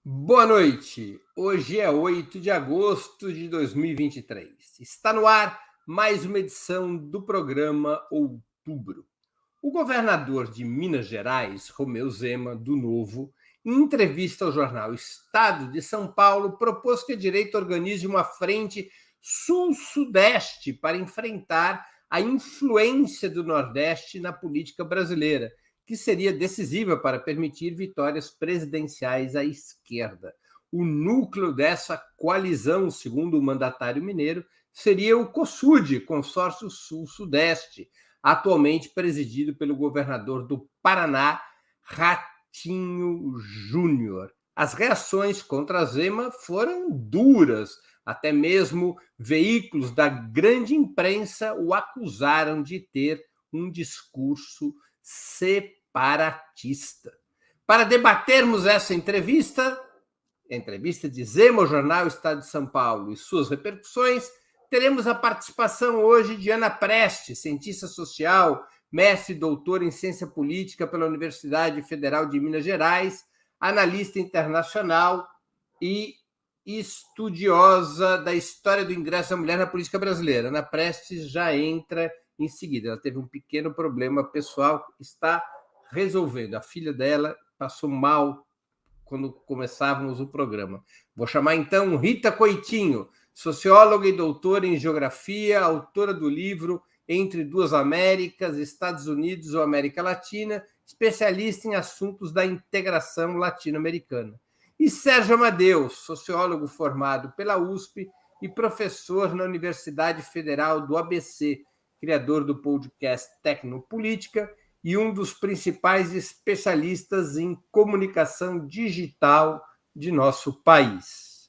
Boa noite. Hoje é 8 de agosto de 2023. Está no ar mais uma edição do programa Outubro. O governador de Minas Gerais, Romeu Zema, do Novo, em entrevista ao jornal Estado de São Paulo, propôs que a direita organize uma frente sul-sudeste para enfrentar a influência do Nordeste na política brasileira, que seria decisiva para permitir vitórias presidenciais à esquerda. O núcleo dessa coalizão, segundo o mandatário mineiro, seria o COSUD, Consórcio Sul-Sudeste, atualmente presidido pelo governador do Paraná, Ratinho Júnior. As reações contra Zema foram duras. Até mesmo veículos da grande imprensa o acusaram de ter um discurso separatista. Para debatermos essa entrevista de Zema ao jornal Estado de São Paulo e suas repercussões, teremos a participação hoje de Ana Preste, cientista social, mestre e doutora em ciência política pela Universidade Federal de Minas Gerais, analista internacional e estudiosa da história do ingresso da mulher na política brasileira. Ana Prestes já entra em seguida. Ela teve um pequeno problema pessoal, está resolvendo. A filha dela passou mal quando começávamos o programa. Vou chamar então Rita Coitinho, socióloga e doutora em geografia, autora do livro Entre Duas Américas, Estados Unidos ou América Latina, especialista em assuntos da integração latino-americana. E Sérgio Amadeu, sociólogo formado pela USP e professor na Universidade Federal do ABC, criador do podcast Tecnopolítica e um dos principais especialistas em comunicação digital de nosso país.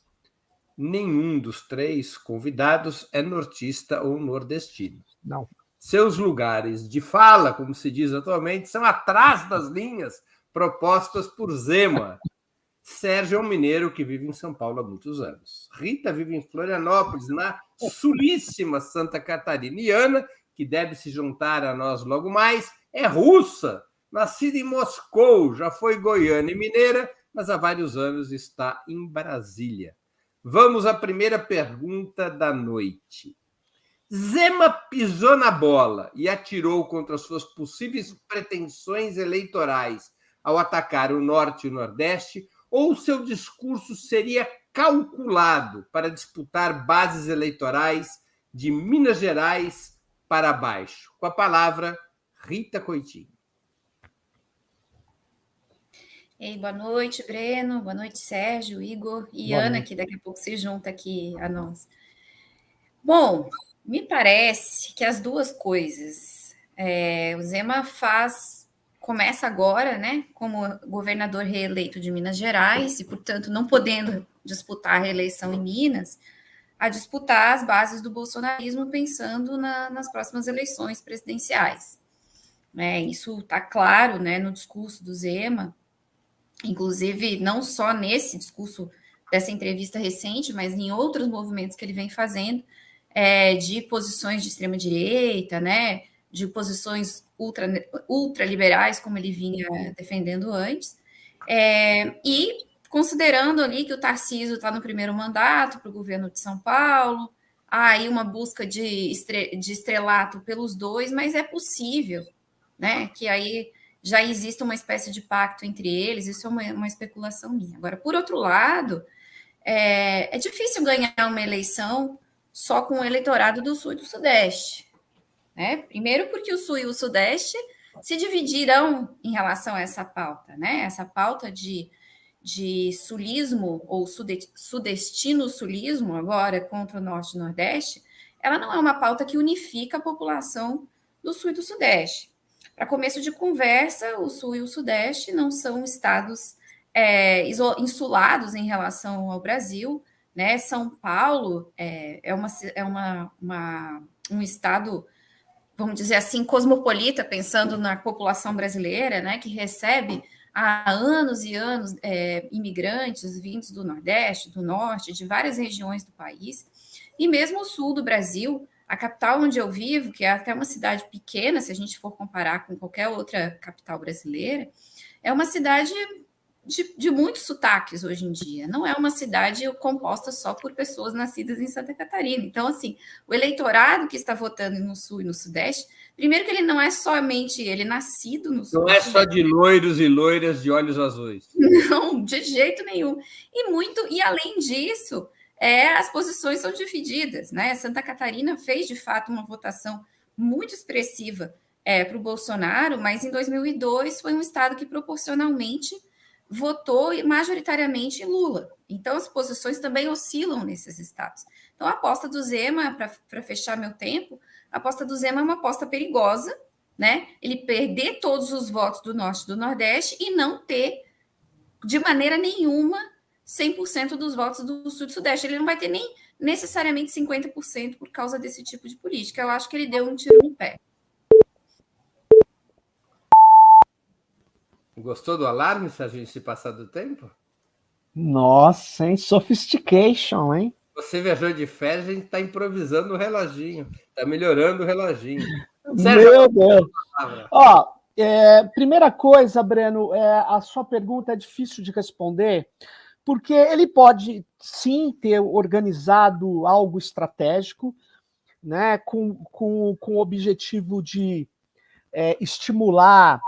Nenhum dos três convidados é nortista ou nordestino. Não. Seus lugares de fala, como se diz atualmente, são atrás das linhas propostas por Zema. Sérgio é um mineiro que vive em São Paulo há muitos anos. Rita vive em Florianópolis, na sulíssima Santa Catarina. E Ana, que deve se juntar a nós logo mais, é russa, nascida em Moscou, já foi goiana e mineira, mas há vários anos está em Brasília. Vamos à primeira pergunta da noite. Zema pisou na bola e atirou contra suas possíveis pretensões eleitorais ao atacar o Norte e o Nordeste, ou seu discurso seria calculado para disputar bases eleitorais de Minas Gerais para baixo? Com a palavra, Rita Coitinho. Ei, boa noite, Breno. Boa noite, Sérgio, Igor e Ana, que daqui a pouco se junta aqui a nós. Bom, me parece que as duas coisas. O Zema começa agora, né, como governador reeleito de Minas Gerais e, portanto, não podendo disputar a reeleição em Minas, a disputar as bases do bolsonarismo pensando nas próximas eleições presidenciais. Isso está claro, né, no discurso do Zema, inclusive não só nesse discurso dessa entrevista recente, mas em outros movimentos que ele vem fazendo, de posições de extrema-direita, né, de posições ultraliberais, como ele vinha defendendo antes, e considerando ali que o Tarcísio está no primeiro mandato para o governo de São Paulo, há aí uma busca de estrelato pelos dois, mas é possível, né, que aí já exista uma espécie de pacto entre eles, isso é uma especulação minha. Agora, por outro lado, é difícil ganhar uma eleição só com o eleitorado do Sul e do Sudeste, né? Primeiro porque o Sul e o Sudeste se dividirão em relação a essa pauta, né? Essa pauta de sulismo ou sudestino-sulismo, agora contra o Norte e Nordeste, ela não é uma pauta que unifica a população do Sul e do Sudeste. Para começo de conversa, o Sul e o Sudeste não são estados insulados em relação ao Brasil, né? São Paulo é um estado, vamos dizer assim, cosmopolita, pensando na população brasileira, né? Que recebe há anos e anos imigrantes vindos do Nordeste, do Norte, de várias regiões do país, e mesmo o sul do Brasil. A capital onde eu vivo, que é até uma cidade pequena, se a gente for comparar com qualquer outra capital brasileira, é uma cidade de muitos sotaques hoje em dia. Não é uma cidade composta só por pessoas nascidas em Santa Catarina. Então, assim, o eleitorado que está votando no Sul e no Sudeste, primeiro que ele não é somente ele nascido no Sul. Não é só de loiros e loiras de olhos azuis. Não, de jeito nenhum. E além disso, as posições são divididas, né? Santa Catarina fez, de fato, uma votação muito expressiva para o Bolsonaro, mas em 2002 foi um estado que proporcionalmente votou majoritariamente em Lula. Então, as posições também oscilam nesses estados. Então, a aposta do Zema, para fechar meu tempo, a aposta do Zema é uma aposta perigosa, né? Ele perder todos os votos do Norte e do Nordeste e não ter, de maneira nenhuma, 100% dos votos do Sul e do Sudeste. Ele não vai ter nem necessariamente 50% por causa desse tipo de política. Eu acho que ele deu um tiro no pé. Gostou do alarme, se a gente se passar do tempo? Nossa, hein? Sophistication, hein? Você viajou de férias, a gente está improvisando o reloginho. Está melhorando o reloginho. Sérgio, meu Deus! Ó, primeira coisa, Breno, a sua pergunta é difícil de responder, porque ele pode, sim, ter organizado algo estratégico, né, com o objetivo de estimular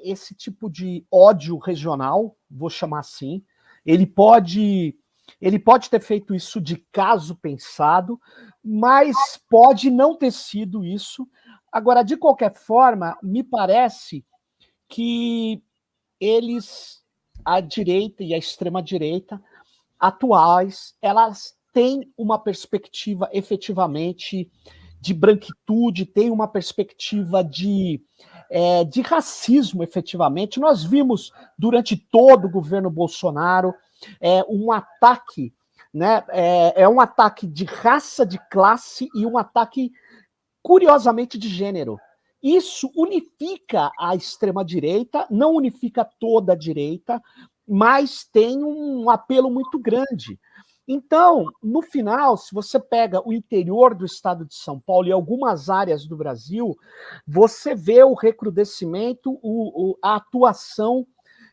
esse tipo de ódio regional, vou chamar assim. Ele pode ter feito isso de caso pensado, mas pode não ter sido isso. Agora, de qualquer forma, me parece que eles, a direita e a extrema-direita atuais, elas têm uma perspectiva efetivamente de branquitude, tem uma perspectiva de racismo, efetivamente. Nós vimos, durante todo o governo Bolsonaro, um ataque, né? Um ataque de raça, de classe e um ataque, curiosamente, de gênero. Isso unifica a extrema-direita, não unifica toda a direita, mas tem um apelo muito grande. Então, no final, se você pega o interior do estado de São Paulo e algumas áreas do Brasil, você vê o recrudescimento, a atuação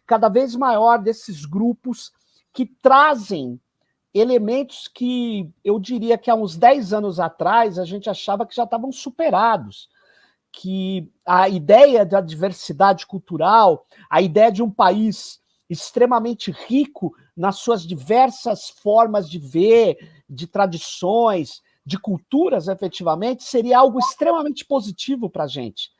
cada vez maior desses grupos que trazem elementos que eu diria que há uns 10 anos atrás a gente achava que já estavam superados. Que a ideia da diversidade cultural, a ideia de um país extremamente rico nas suas diversas formas de ver, de tradições, de culturas, efetivamente, seria algo extremamente positivo para a gente.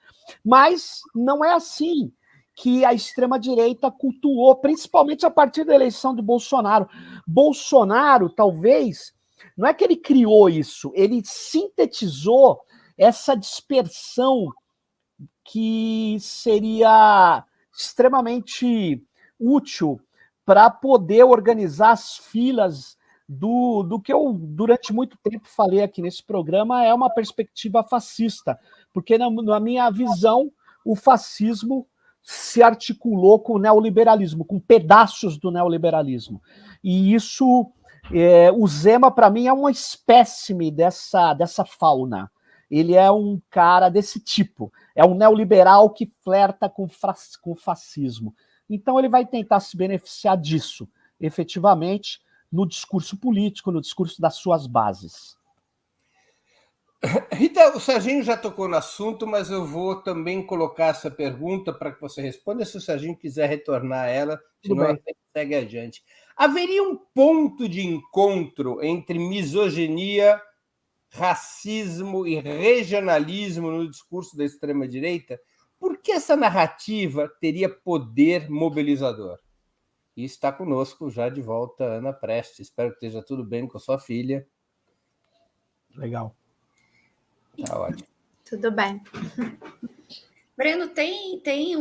Mas não é assim que a extrema-direita cultuou, principalmente a partir da eleição de Bolsonaro. Bolsonaro, talvez, não é que ele criou isso, ele sintetizou essa dispersão que seria extremamente útil para poder organizar as filas do que eu, durante muito tempo, falei aqui nesse programa, é uma perspectiva fascista, porque, na minha visão, o fascismo se articulou com o neoliberalismo, com pedaços do neoliberalismo. E isso, o Zema, para mim, é uma espécime dessa fauna. Ele é um cara desse tipo, é um neoliberal que flerta com o fascismo. Então ele vai tentar se beneficiar disso, efetivamente, no discurso político, no discurso das suas bases. Rita, o Serginho já tocou no assunto, mas eu vou também colocar essa pergunta para que você responda, se o Serginho quiser retornar a ela, senão a gente segue adiante. Haveria um ponto de encontro entre misoginia, racismo e regionalismo no discurso da extrema-direita? Por que essa narrativa teria poder mobilizador? E está conosco já de volta Ana Prestes. Espero que esteja tudo bem com a sua filha. Legal. Tá ótimo. Tudo bem. Breno, tem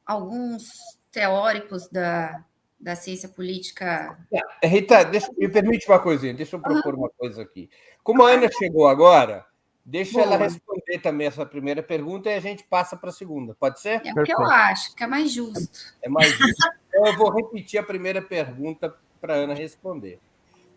alguns teóricos da ciência política... Rita, me permite uma coisinha, deixa eu propor uma coisa aqui. Como a Ana chegou agora, deixa ela responder também essa primeira pergunta e a gente passa para a segunda, pode ser? É o que eu acho, que é mais justo. É mais justo. Então eu vou repetir a primeira pergunta para a Ana responder.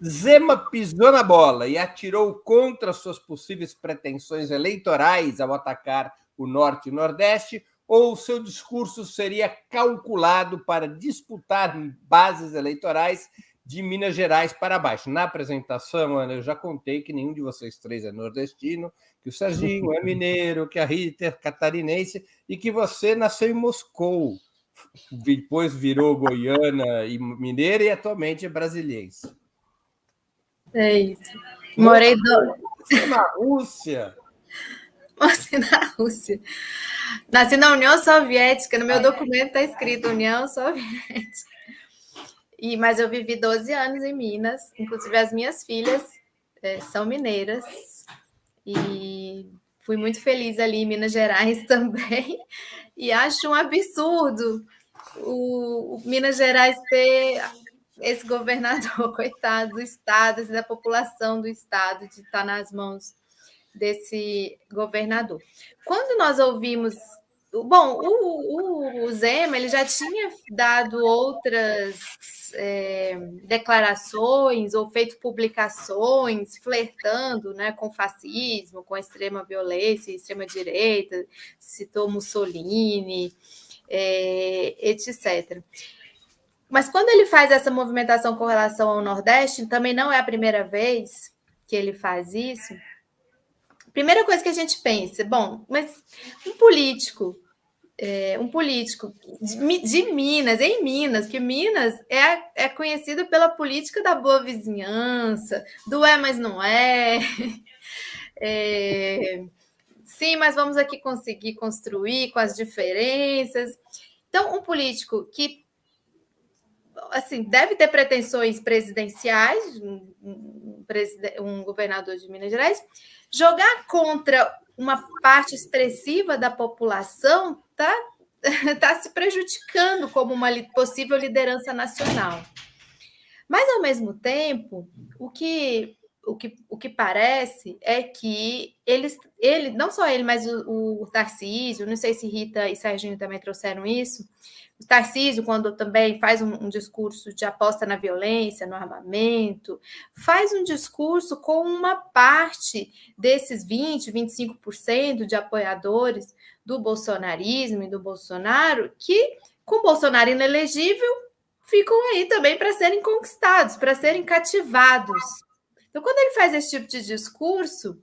Zema pisou na bola e atirou contra suas possíveis pretensões eleitorais ao atacar o Norte e o Nordeste, ou o seu discurso seria calculado para disputar bases eleitorais de Minas Gerais para baixo? Na apresentação, Ana, eu já contei que nenhum de vocês três é nordestino, que o Serginho é mineiro, que a Rita é catarinense e que você nasceu em Moscou, depois virou goiana e mineira e atualmente é brasiliense. É isso. Morei na Rússia. Nasci na Rússia. Nasci na União Soviética. No meu documento está escrito União Soviética. Mas eu vivi 12 anos em Minas. Inclusive, as minhas filhas são mineiras. E fui muito feliz ali em Minas Gerais também. E acho um absurdo o Minas Gerais ter esse governador, coitado do Estado, da população do Estado, de estar nas mãos desse governador. Quando nós ouvimos... Bom, o Zema ele já tinha dado outras declarações ou feito publicações flertando, né, com fascismo, com a extrema violência, extrema direita, citou Mussolini, etc. Mas quando ele faz essa movimentação com relação ao Nordeste, também não é a primeira vez que ele faz isso. Primeira coisa que a gente pensa, bom, mas um político de Minas, em Minas, que Minas é conhecida pela política da boa vizinhança, do mas não é. Sim, mas vamos aqui conseguir construir com as diferenças. Então, um político que assim, deve ter pretensões presidenciais, um governador de Minas Gerais, jogar contra uma parte expressiva da população tá se prejudicando como uma possível liderança nacional. Mas, ao mesmo tempo, o que parece é que ele, não só ele, mas o Tarcísio, não sei se Rita e Serginho também trouxeram isso, o Tarcísio, quando também faz um discurso de aposta na violência, no armamento, faz um discurso com uma parte desses 20%, 25% de apoiadores do bolsonarismo e do Bolsonaro, que, com o Bolsonaro inelegível, ficam aí também para serem conquistados, para serem cativados. Então, quando ele faz esse tipo de discurso,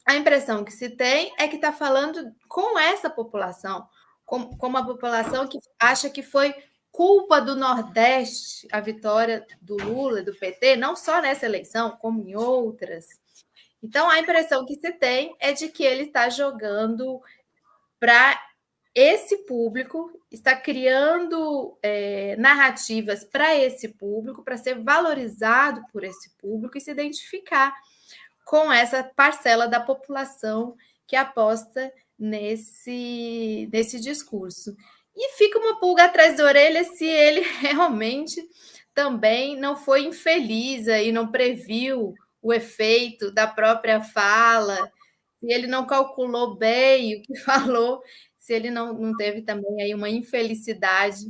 a impressão que se tem é que está falando com essa população, como a população que acha que foi culpa do Nordeste a vitória do Lula e do PT, não só nessa eleição, como em outras. Então, a impressão que se tem é de que ele está jogando para esse público, está criando narrativas para esse público, para ser valorizado por esse público e se identificar com essa parcela da população que aposta nesse discurso. E fica uma pulga atrás da orelha se ele realmente também não foi infeliz e não previu o efeito da própria fala, se ele não calculou bem o que falou, se ele não teve também aí uma infelicidade,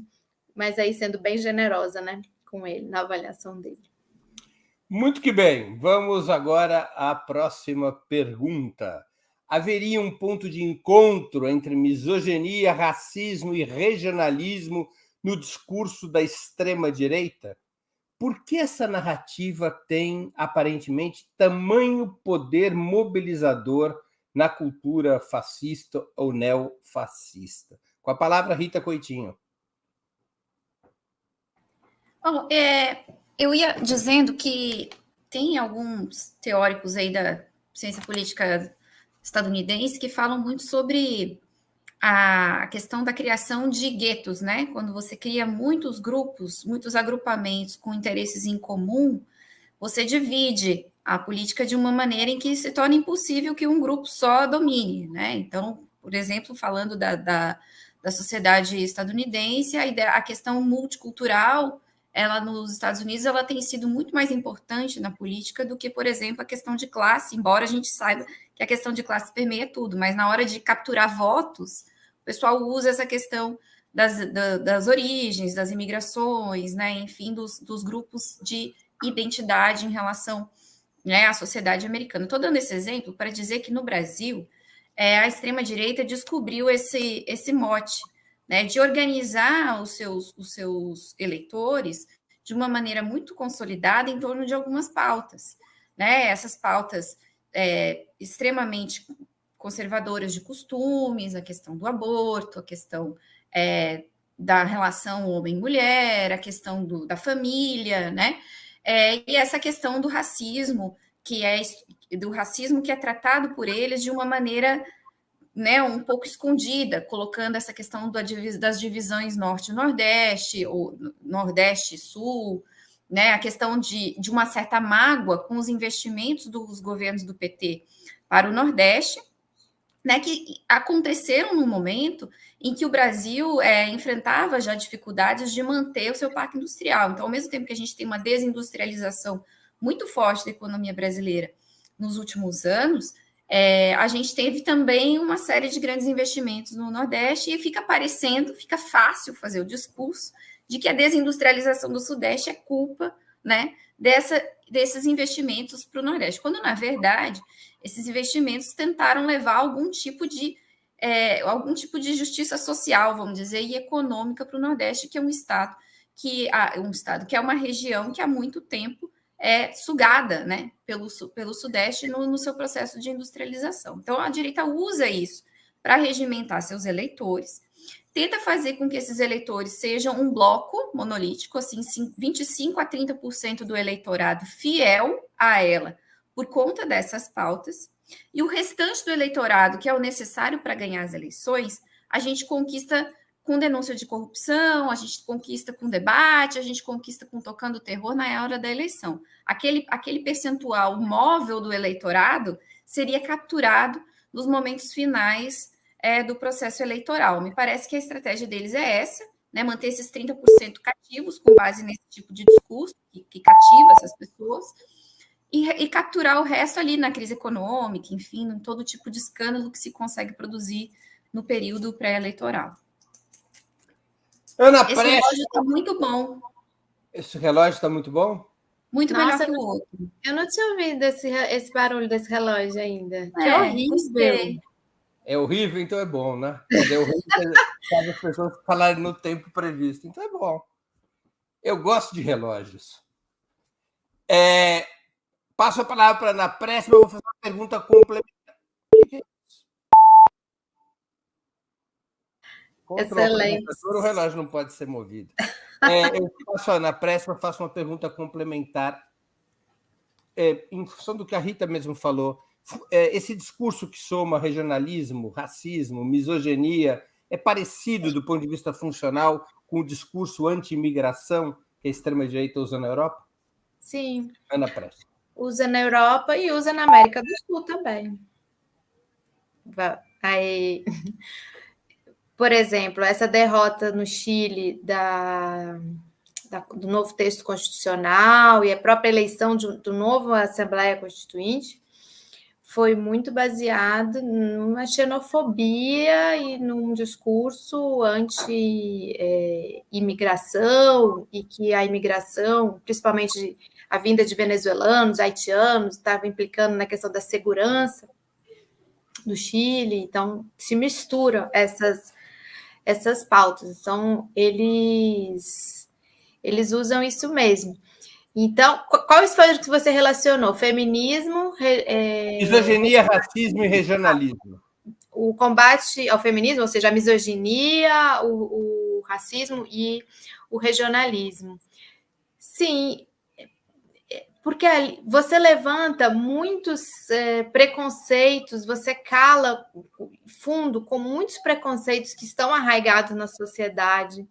mas aí sendo bem generosa, né, com ele, na avaliação dele. Muito que bem. Vamos agora à próxima pergunta. Haveria um ponto de encontro entre misoginia, racismo e regionalismo no discurso da extrema-direita? Por que essa narrativa tem, aparentemente, tamanho poder mobilizador na cultura fascista ou neofascista? Com a palavra, Rita Coitinho. Bom, eu ia dizendo que tem alguns teóricos aí da ciência política estadunidense que falam muito sobre a questão da criação de guetos, né? Quando você cria muitos grupos, muitos agrupamentos com interesses em comum, você divide a política de uma maneira em que se torna impossível que um grupo só domine, né? Então, por exemplo, falando da sociedade estadunidense, a questão multicultural, ela nos Estados Unidos, ela tem sido muito mais importante na política do que, por exemplo, a questão de classe, embora a gente saiba que a questão de classe permeia tudo, mas na hora de capturar votos, o pessoal usa essa questão das origens, das imigrações, né, enfim, dos grupos de identidade em relação, né, à sociedade americana. Estou dando esse exemplo para dizer que no Brasil a extrema-direita descobriu esse mote, né, de organizar os seus eleitores de uma maneira muito consolidada em torno de algumas pautas, né? Essas pautas extremamente conservadoras de costumes, a questão do aborto, a questão da relação homem-mulher, a questão da família, né? E essa questão do racismo, que é tratado por eles de uma maneira, né, um pouco escondida, colocando essa questão das divisões norte e nordeste, ou nordeste e sul, né, a questão de uma certa mágoa com os investimentos dos governos do PT para o Nordeste, né, que aconteceram no momento em que o Brasil enfrentava já dificuldades de manter o seu parque industrial. Então, ao mesmo tempo que a gente tem uma desindustrialização muito forte da economia brasileira nos últimos anos, a gente teve também uma série de grandes investimentos no Nordeste e fica fácil fazer o discurso de que a desindustrialização do Sudeste é culpa, né, desses investimentos para o Nordeste, quando, na verdade, esses investimentos tentaram levar algum tipo de justiça social, vamos dizer, e econômica para o Nordeste, que é um estado que é uma região que há muito tempo é sugada, né, pelo Sudeste no seu processo de industrialização. Então, a direita usa isso para regimentar seus eleitores, tenta fazer com que esses eleitores sejam um bloco monolítico, assim, 25% a 30% do eleitorado fiel a ela por conta dessas pautas, e o restante do eleitorado, que é o necessário para ganhar as eleições, a gente conquista com denúncia de corrupção, a gente conquista com debate, a gente conquista com tocando terror na hora da eleição. Aquele percentual móvel do eleitorado seria capturado nos momentos finais do processo eleitoral. Me parece que a estratégia deles é essa, né, manter esses 30% cativos com base nesse tipo de discurso que cativa essas pessoas e capturar o resto ali na crise econômica, enfim, em todo tipo de escândalo que se consegue produzir no período pré-eleitoral. Ana Esse Prestes, relógio está muito bom. Esse relógio está muito bom? Muito melhor que o outro. Eu não tinha ouvido esse barulho desse relógio ainda. Que horrível. Gostei. É horrível, então é bom, né? Mas é horrível caso as pessoas falarem no tempo previsto. Então é bom. Eu gosto de relógios. Passo a palavra para a Ana Prestes, eu vou fazer uma pergunta complementar. O que é isso? Excelente. O relógio não pode ser movido. Eu passo a Ana Prestes, faço uma pergunta complementar. Em função do que a Rita mesmo falou, esse discurso que soma regionalismo, racismo, misoginia, é parecido do ponto de vista funcional com o discurso anti-imigração que a extrema-direita usa na Europa? Sim. Ana Prestes. Usa na Europa e usa na América do Sul também. Aí, por exemplo, essa derrota no Chile do novo texto constitucional e a própria eleição do novo Assembleia Constituinte foi muito baseado numa xenofobia e num discurso anti-imigração, e que a imigração, principalmente a vinda de venezuelanos, haitianos, estava implicando na questão da segurança do Chile. Então, se misturam essas pautas. Então, eles usam isso mesmo. Então, quais foram os que você relacionou? Feminismo... Misoginia, racismo e regionalismo. O combate ao feminismo, ou seja, a misoginia, o racismo e o regionalismo. Sim, porque você levanta muitos preconceitos, você cala fundo com muitos preconceitos que estão arraigados na sociedade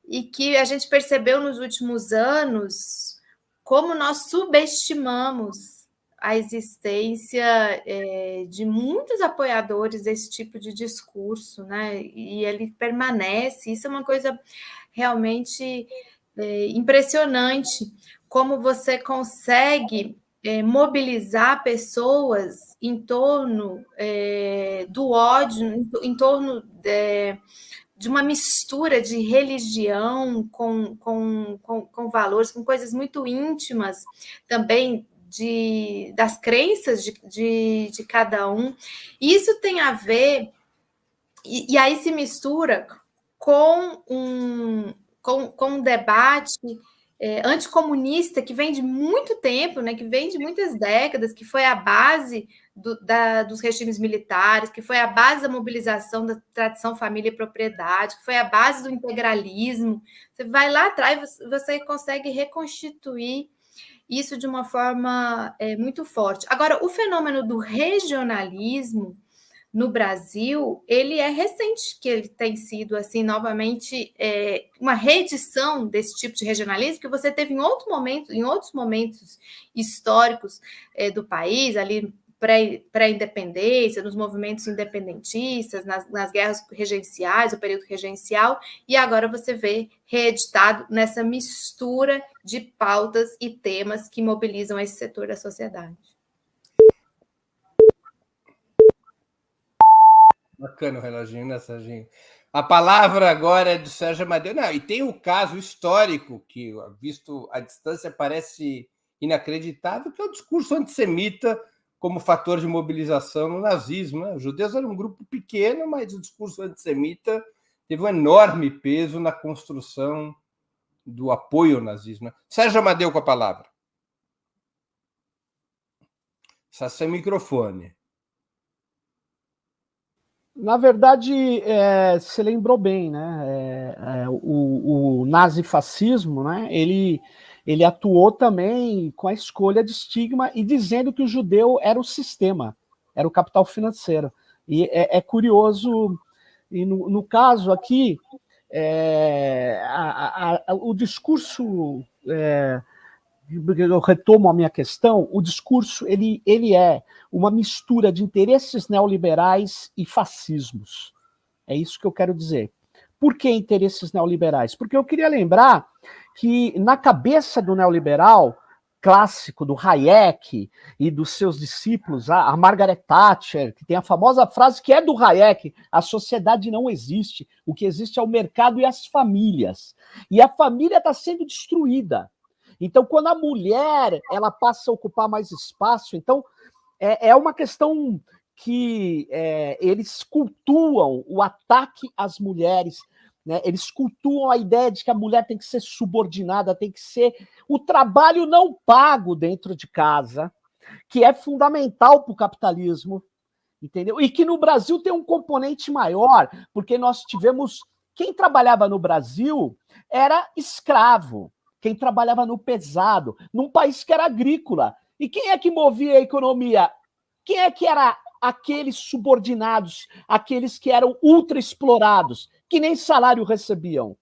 e que a gente percebeu nos últimos anos como nós subestimamos a existência de muitos apoiadores desse tipo de discurso, né? E ele permanece. Isso é uma coisa realmente impressionante, como você consegue mobilizar pessoas em torno do ódio, em torno de uma mistura de religião com valores, com coisas muito íntimas também das crenças de cada um. Isso tem a ver, e aí se mistura com um debate anticomunista que vem de muito tempo, né, que vem de muitas décadas, que foi a base dos regimes militares, que foi a base da mobilização da tradição família e propriedade, que foi a base do integralismo. Você vai lá atrás, você consegue reconstituir isso de uma forma muito forte. Agora, o fenômeno do regionalismo no Brasil, ele é recente, que ele tem sido, assim, novamente, uma reedição desse tipo de regionalismo que você teve em outros momentos históricos do país, ali pré-independência, nos movimentos independentistas, nas guerras regenciais, o período regencial, e agora você vê reeditado nessa mistura de pautas e temas que mobilizam esse setor da sociedade. Bacana o reloginho, né, Serginho? A palavra agora é do Sérgio Amadeu. Não, e tem o caso histórico, que, visto à distância, parece inacreditável, que é o discurso antissemita como fator de mobilização no nazismo. Né? Os judeus eram um grupo pequeno, mas o discurso antissemita teve um enorme peso na construção do apoio ao nazismo. Né? Sérgio Amadeu com a palavra. Está sem microfone. Na verdade, você lembrou bem, né? O nazifascismo, né? Ele atuou também com a escolha de estigma e dizendo que o judeu era o sistema, era o capital financeiro. E é curioso, e no caso aqui, o discurso, eu retomo a minha questão, o discurso ele é uma mistura de interesses neoliberais e fascismos. É isso que eu quero dizer. Por que interesses neoliberais? Porque eu queria lembrar que na cabeça do neoliberal clássico, do Hayek e dos seus discípulos, a Margaret Thatcher, que tem a famosa frase que é do Hayek, a sociedade não existe, o que existe é o mercado e as famílias. E a família está sendo destruída. Então, quando a mulher ela passa a ocupar mais espaço, então é uma questão que eles cultuam o ataque às mulheres, né? Eles cultuam a ideia de que a mulher tem que ser subordinada, tem que ser o trabalho não pago dentro de casa, que é fundamental para o capitalismo, entendeu? E que no Brasil tem um componente maior, porque nós tivemos quem trabalhava no Brasil era escravo. Quem trabalhava no pesado, num país que era agrícola. E quem é que movia a economia? Quem é que era aqueles subordinados, aqueles que eram ultra explorados, que nem salário recebiam?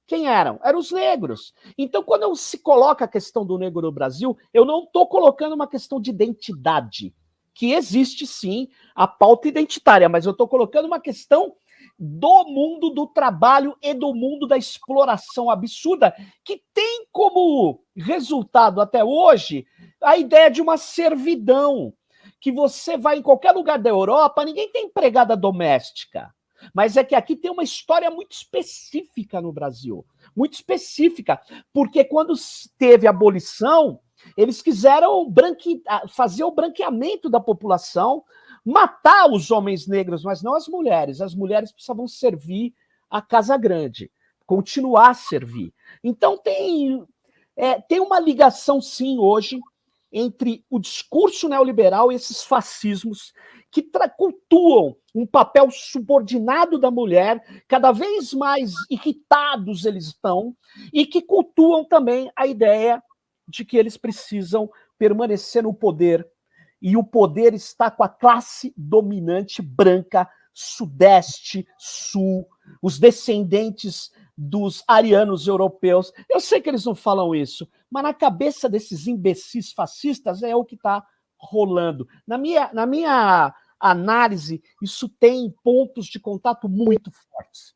Quem eram? Eram os negros. Então, quando se coloca a questão do negro no Brasil, eu não estou colocando uma questão de identidade, que existe sim a pauta identitária, mas eu estou colocando uma questão do mundo do trabalho e do mundo da exploração absurda, que tem como resultado até hoje a ideia de uma servidão, que você vai em qualquer lugar da Europa, ninguém tem empregada doméstica, mas é que aqui tem uma história muito específica no Brasil, muito específica, porque quando teve a abolição, eles quiseram fazer o branqueamento da população, matar os homens negros, mas não as mulheres. As mulheres precisavam servir a Casa Grande, continuar a servir. Então tem uma ligação, sim, hoje, entre o discurso neoliberal e esses fascismos que cultuam um papel subordinado da mulher, cada vez mais irritados eles estão, e que cultuam também a ideia de que eles precisam permanecer no poder, e o poder está com a classe dominante branca, sudeste, sul, os descendentes dos arianos europeus. Eu sei que eles não falam isso, mas na cabeça desses imbecis fascistas é o que está rolando. Na minha análise, isso tem pontos de contato muito fortes.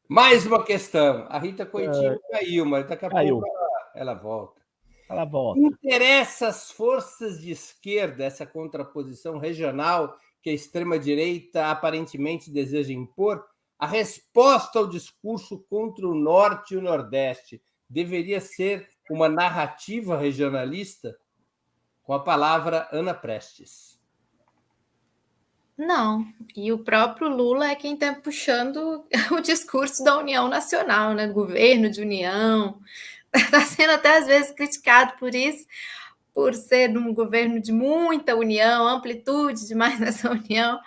Mais uma questão. A Rita Coitinho caiu, mas daqui a pouco ela volta. Ela volta. Interessa às forças de esquerda essa contraposição regional que a extrema-direita aparentemente deseja impor? A resposta ao discurso contra o Norte e o Nordeste deveria ser uma narrativa regionalista? Com a palavra, Ana Prestes. Não, e o próprio Lula é quem está puxando o discurso da União Nacional, né? Do governo de união. Está sendo até às vezes criticado por isso, por ser um governo de muita união, amplitude demais nessa união,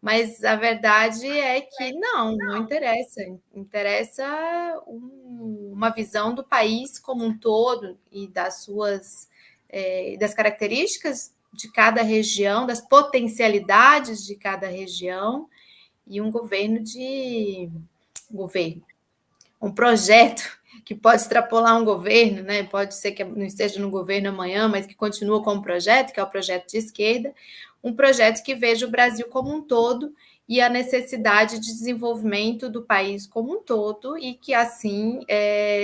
mas a verdade é que não interessa. Interessa uma visão do país como um todo e das características de cada região, das potencialidades de cada região, e um projeto que pode extrapolar um governo, né? Pode ser que não esteja no governo amanhã, mas que continua como projeto, que é o projeto de esquerda, um projeto que veja o Brasil como um todo e a necessidade de desenvolvimento do país como um todo, e que assim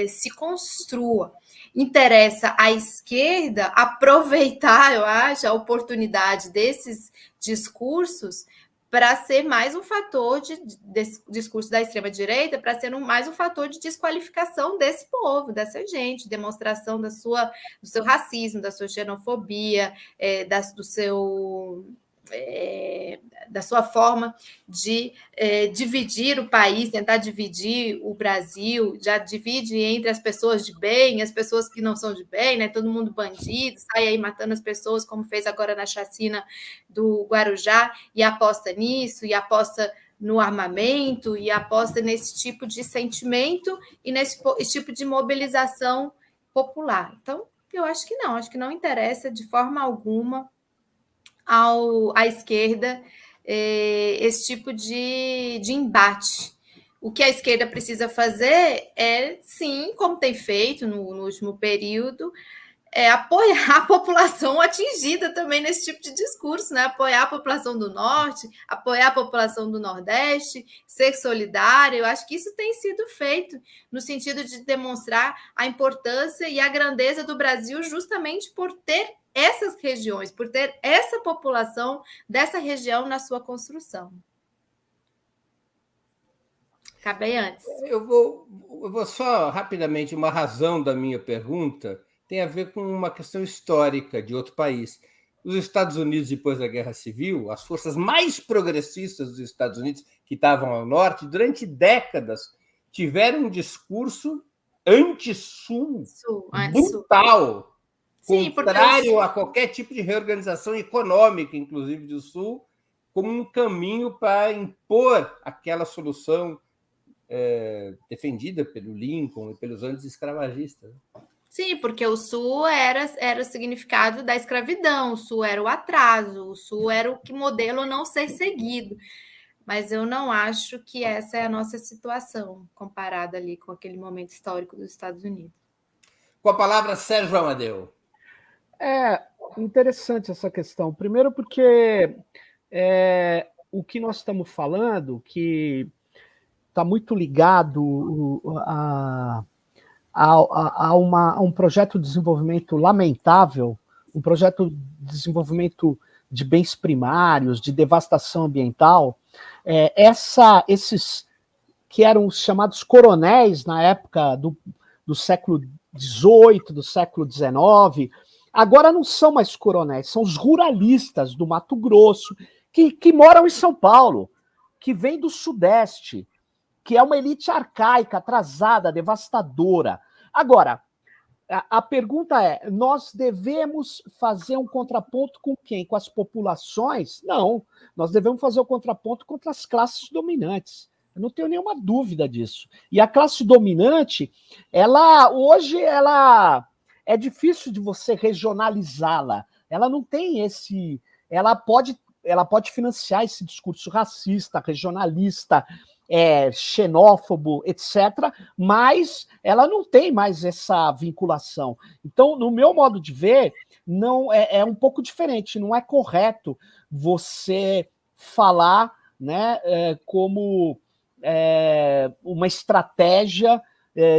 se construa. Interessa à esquerda aproveitar, eu acho, a oportunidade desses discursos para ser mais um fator desse discurso da extrema-direita, para ser mais um fator de desqualificação desse povo, dessa gente, demonstração do seu racismo, da sua xenofobia, da sua forma de dividir o país, tentar dividir o Brasil, já divide entre as pessoas de bem e as pessoas que não são de bem, né? Todo mundo bandido, sai aí matando as pessoas, como fez agora na chacina do Guarujá, e aposta nisso, e aposta no armamento, e aposta nesse tipo de sentimento e nesse tipo de mobilização popular. Então, eu acho que não interessa de forma alguma à esquerda esse tipo de embate. O que a esquerda precisa fazer é, sim, como tem feito no último período, apoiar a população atingida também nesse tipo de discurso, né? Apoiar a população do Norte, apoiar a população do Nordeste, ser solidária. Eu acho que isso tem sido feito no sentido de demonstrar a importância e a grandeza do Brasil justamente por ter essas regiões, por ter essa população dessa região na sua construção. Acabei antes. Eu vou só rapidamente, uma razão da minha pergunta tem a ver com uma questão histórica de outro país. Os Estados Unidos, depois da Guerra Civil, as forças mais progressistas dos Estados Unidos, que estavam ao norte, durante décadas, tiveram um discurso anti-sul brutal. Sim, contrário a qualquer tipo de reorganização econômica, inclusive do Sul, como um caminho para impor aquela solução defendida pelo Lincoln e pelos anti-escravagistas. Sim, porque o Sul era o significado da escravidão, o Sul era o atraso, o Sul era o modelo a não ser seguido. Mas eu não acho que essa é a nossa situação, comparada ali com aquele momento histórico dos Estados Unidos. Com a palavra, Sérgio Amadeu. É interessante essa questão. Primeiro porque o que nós estamos falando, que está muito ligado a um projeto de desenvolvimento lamentável, um projeto de desenvolvimento de bens primários, de devastação ambiental. Esses que eram os chamados coronéis na época do século XVIII, do século XIX, agora não são mais coronéis, são os ruralistas do Mato Grosso, que moram em São Paulo, que vêm do Sudeste, que é uma elite arcaica, atrasada, devastadora. Agora, a pergunta é, nós devemos fazer um contraponto com quem? Com as populações? Não, nós devemos fazer o contraponto contra as classes dominantes. Eu não tenho nenhuma dúvida disso. E a classe dominante, hoje é difícil de você regionalizá-la. Ela não tem esse... Ela pode financiar esse discurso racista, regionalista, xenófobo, etc., mas ela não tem mais essa vinculação. Então, no meu modo de ver, não é um pouco diferente. Não é correto você falar, né, como uma estratégia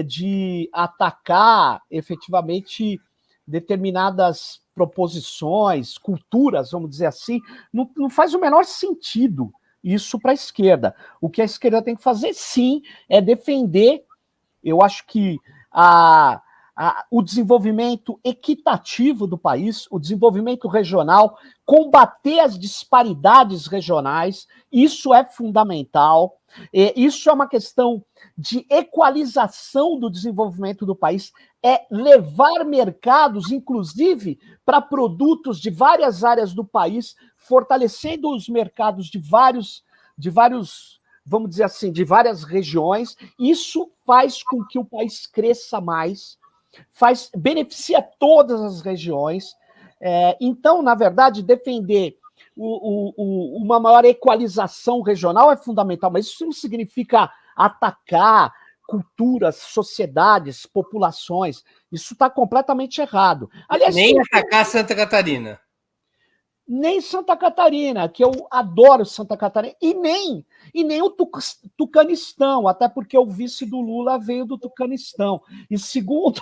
de atacar efetivamente determinadas proposições, culturas, vamos dizer assim. Não faz o menor sentido isso para a esquerda. O que a esquerda tem que fazer, sim, é defender. Eu acho que o desenvolvimento equitativo do país, o desenvolvimento regional, combater as disparidades regionais, isso é fundamental. Isso é uma questão de equalização do desenvolvimento do país, é levar mercados, inclusive, para produtos de várias áreas do país, fortalecendo os mercados de vários, vamos dizer assim, de várias regiões. Isso faz com que o país cresça mais, beneficia todas as regiões. Então, na verdade, defender uma maior equalização regional é fundamental, mas isso não significa atacar culturas, sociedades, populações. Isso está completamente errado. Aliás, nem atacar Santa Catarina. Nem Santa Catarina, que eu adoro Santa Catarina, e nem o Tucanistão, até porque o vice do Lula veio do Tucanistão. E segundo,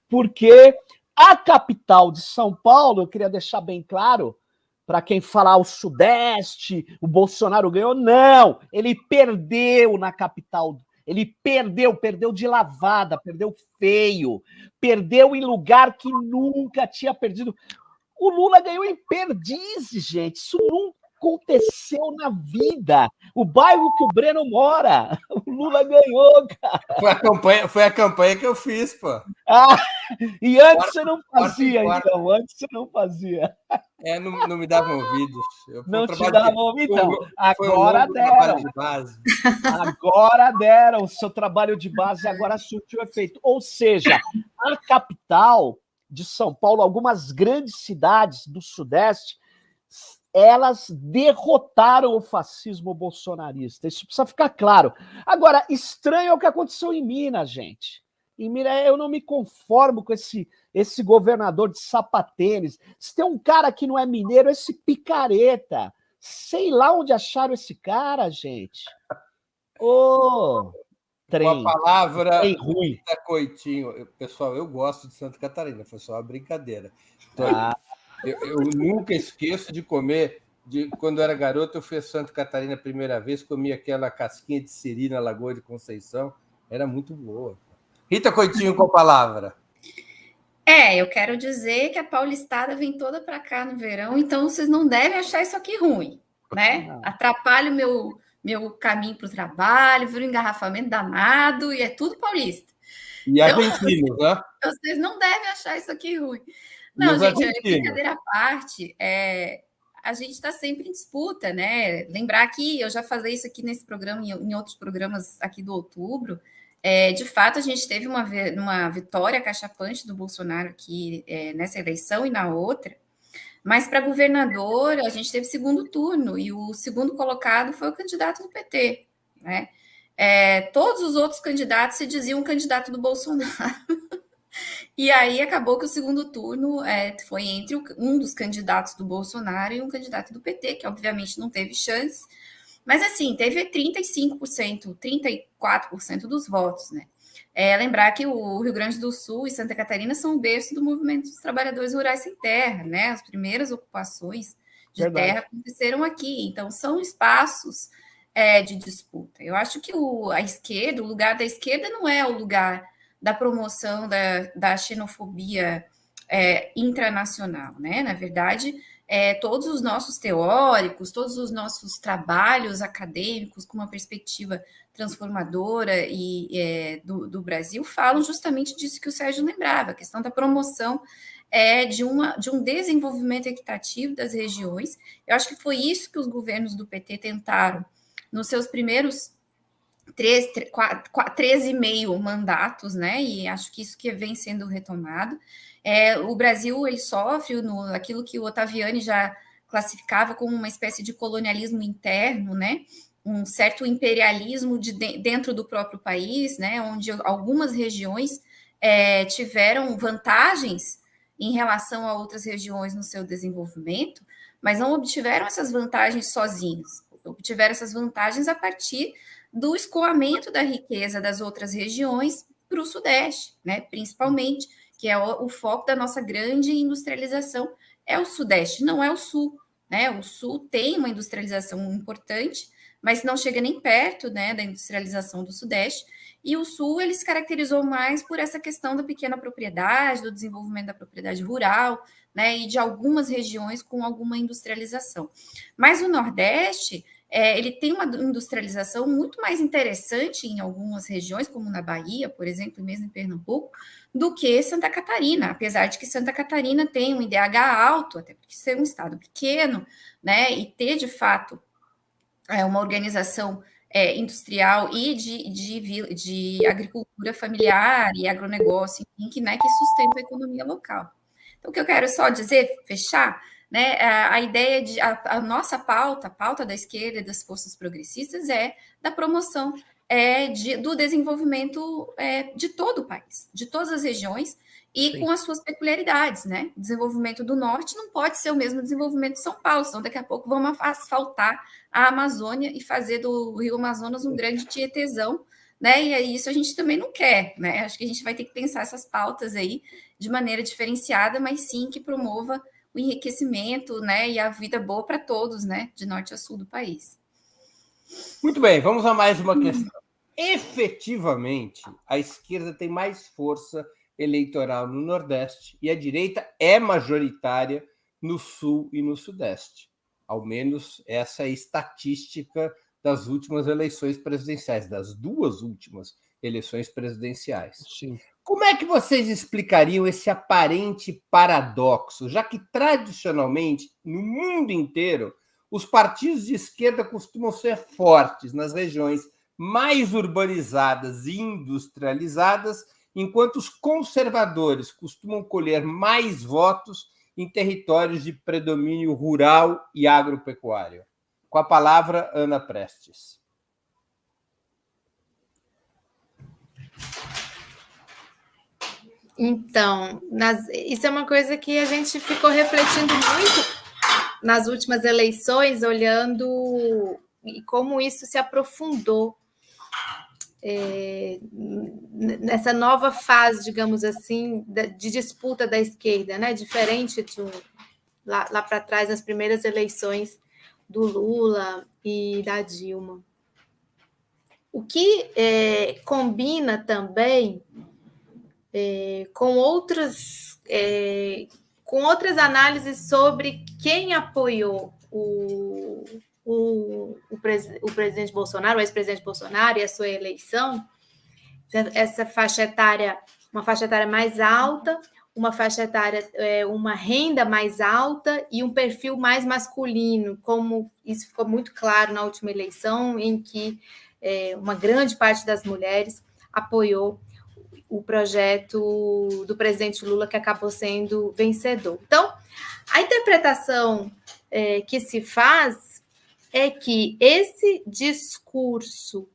porque a capital de São Paulo, eu queria deixar bem claro, para quem falar o Sudeste, o Bolsonaro ganhou, não, ele perdeu na capital, ele perdeu de lavada, perdeu feio, perdeu em lugar que nunca tinha perdido. O Lula ganhou em Perdizes, gente, isso nunca aconteceu na vida. O bairro que o Breno mora, o Lula ganhou, cara. Foi a campanha que eu fiz, pô. E antes você não fazia, então. Antes você não fazia. Não me davam ouvidos. Não te davam ouvidos, então. Agora deram. De base. Agora deram. O seu trabalho de base agora surtiu efeito. Ou seja, a capital de São Paulo, algumas grandes cidades do Sudeste, elas derrotaram o fascismo bolsonarista. Isso precisa ficar claro. Agora, estranho é o que aconteceu em Minas, gente. Em Minas, eu não me conformo com esse governador de sapatênis. Se tem um cara que não é mineiro, esse picareta. Sei lá onde acharam esse cara, gente. Trem. Com a palavra trem ruim. Coitinho. Pessoal, eu gosto de Santa Catarina, foi só uma brincadeira. Então, eu nunca esqueço de comer. Quando eu era garoto, eu fui a Santa Catarina a primeira vez, comi aquela casquinha de siri na Lagoa de Conceição. Era muito boa. Rita Coitinho, com a palavra. Eu quero dizer que a paulistada vem toda para cá no verão, então vocês não devem achar isso aqui ruim, né? Não. Atrapalha o meu caminho para o trabalho, vira um engarrafamento danado, e é tudo paulista. E argentinos, né? Vocês não devem achar isso aqui ruim. Não, gente, brincadeira à parte, a gente está sempre em disputa, né? Lembrar que eu já falei isso aqui nesse programa e em outros programas aqui do outubro. De fato, a gente teve uma vitória cachapante do Bolsonaro aqui nessa eleição e na outra, mas para governador a gente teve segundo turno e o segundo colocado foi o candidato do PT, né? Todos os outros candidatos se diziam candidato do Bolsonaro. E aí acabou que o segundo turno foi entre um dos candidatos do Bolsonaro e um candidato do PT, que obviamente não teve chance. Mas, assim, teve 35%, 34% dos votos, né? Lembrar que o Rio Grande do Sul e Santa Catarina são o berço do movimento dos trabalhadores rurais sem terra, né? As primeiras ocupações de terra aconteceram aqui. Então, são espaços de disputa. Eu acho que o lugar da esquerda não é o lugar da promoção da xenofobia intranacional, né? Na verdade, todos os nossos teóricos, todos os nossos trabalhos acadêmicos com uma perspectiva transformadora do Brasil falam justamente disso que o Sérgio lembrava, a questão da promoção de um desenvolvimento equitativo das regiões. Eu acho que foi isso que os governos do PT tentaram nos seus primeiros 13,5 mandatos, né? E acho que isso que vem sendo retomado. O Brasil ele sofre aquilo que o Ottaviani já classificava como uma espécie de colonialismo interno, né? Um certo imperialismo dentro do próprio país, né? Onde algumas regiões tiveram vantagens em relação a outras regiões no seu desenvolvimento, mas não obtiveram essas vantagens sozinhos, obtiveram essas vantagens a partir do escoamento da riqueza das outras regiões para o Sudeste, né? Principalmente, que é o foco da nossa grande industrialização, é o Sudeste, não é o Sul, né? O Sul tem uma industrialização importante, mas não chega nem perto, né, da industrialização do Sudeste. E o Sul ele se caracterizou mais por essa questão da pequena propriedade, do desenvolvimento da propriedade rural, né, e de algumas regiões com alguma industrialização. Mas o Nordeste ele tem uma industrialização muito mais interessante em algumas regiões, como na Bahia, por exemplo, e mesmo em Pernambuco, do que Santa Catarina, apesar de que Santa Catarina tem um IDH alto, até porque ser um estado pequeno, né, e ter, de fato, uma organização industrial e de agricultura familiar e agronegócio, enfim, que sustenta a economia local. Então, o que eu quero só dizer, fechar, né, a ideia de a nossa pauta, a pauta da esquerda e das forças progressistas é da promoção do desenvolvimento de todo o país, de todas as regiões e com as suas peculiaridades, né? O desenvolvimento do norte não pode ser o mesmo desenvolvimento de São Paulo, senão daqui a pouco vamos asfaltar a Amazônia e fazer do Rio Amazonas um grande tietezão, né? E isso a gente também não quer, né? Acho que a gente vai ter que pensar essas pautas aí de maneira diferenciada, mas sim que promova o enriquecimento, né, e a vida boa para todos, né, de norte a sul do país. Muito bem, vamos a mais uma questão. Efetivamente, a esquerda tem mais força eleitoral no Nordeste e a direita é majoritária no Sul e no Sudeste. Ao menos essa é a estatística das últimas eleições presidenciais, das duas últimas eleições presidenciais. Sim. Como é que vocês explicariam esse aparente paradoxo, já que, tradicionalmente, no mundo inteiro, os partidos de esquerda costumam ser fortes nas regiões mais urbanizadas e industrializadas, enquanto os conservadores costumam colher mais votos em territórios de predomínio rural e agropecuário? Com a palavra, Ana Prestes. Então, isso é uma coisa que a gente ficou refletindo muito nas últimas eleições, olhando como isso se aprofundou nessa nova fase, digamos assim, de disputa da esquerda, né? Diferente lá para trás, nas primeiras eleições do Lula e da Dilma. O que combina também com outras análises sobre quem apoiou o presidente Bolsonaro, o ex-presidente Bolsonaro e a sua eleição, essa faixa etária, uma faixa etária mais alta, uma faixa etária, uma renda mais alta e um perfil mais masculino, como isso ficou muito claro na última eleição, em que uma grande parte das mulheres apoiou o projeto do presidente Lula, que acabou sendo vencedor. Então, a interpretação que se faz é que esse discurso,